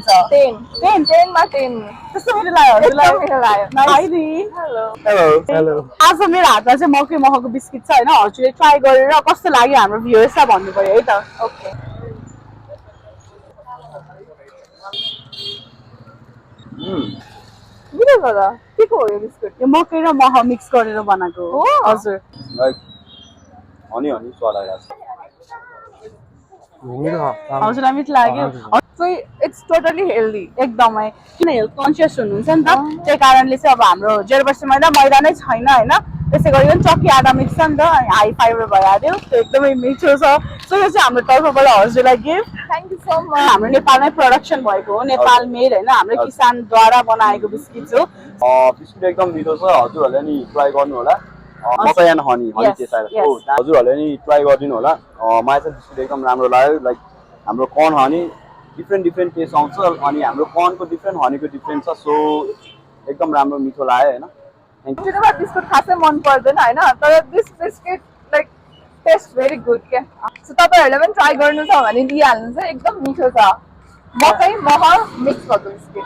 10 मा 10 त्यस्तो मेरो लाग्यो हजुरलाई मेरो लाग्यो हाई दी हेलो आज मेरो हातमा चाहिँ मकै महको बिस्किट छ होइन हजुरले ट्राई गरेर कस्तो लाग्यो हाम्रो भ्युअर्सलाई भन्नु पर्यो है त ओके मिठो छ त के को हो यो बिस्कुट यो मकै र मह मिक्स गरेर बनाएको हो? हजुर लाइक हनी हनी स्वाद आइरहेको छ हजुरलाई मिठो लाग्यो सो इट्स टोटली हेल्दी एकदमै किन हेल्थ कन्सियस हुनुहुन्छ नि त त्यही कारणले चाहिँ अब हाम्रो 0% मैदा नै छैन होइन त्यसै गरी पनि चक्की आटा मिक्स छ नि त हाई फाइबर भइहाल्यो त्यो एकदमै मिठो छ सो यो चाहिँ हाम्रो तर्फबाट हजुरलाई gift thank you so much हाम्रो नेपालमै प्रोडक्सन भएको हो नेपाल मेड होइन हाम्रो किसानद्वारा बनाएको बिस्किट हो बिस्कुट एकदम मिठो छ हजुरहरूले नि ट्राई गर्नु होला मकै एन्ड हनी हनी टेस्ट आएको छ हजुरहरूले नि ट्राई गरिदिनु होला मलाई चाहिँ बिस्कुट एकदम राम्रो लाग्यो लाइक हाम्रो कर्न हनी डिफ्रेन्ट टेस्ट आउँछ अनि हाम्रो कर्नको डिफ्रेन्ट हनीको डिफ्रेन्ट छ सो एकदम राम्रो मिठो लाग्यो होइन थ्याङ्क यू जुनमा बिस्कुट खासै मन पर्दैन होइन तर this biscuit like test very good क्या सो तपाईँहरूले पनि ट्राई गर्नु छ भने दिइहाल्नु चाहिँ एकदम मिठो छ मकै मह मिक्स भएको बिस्किट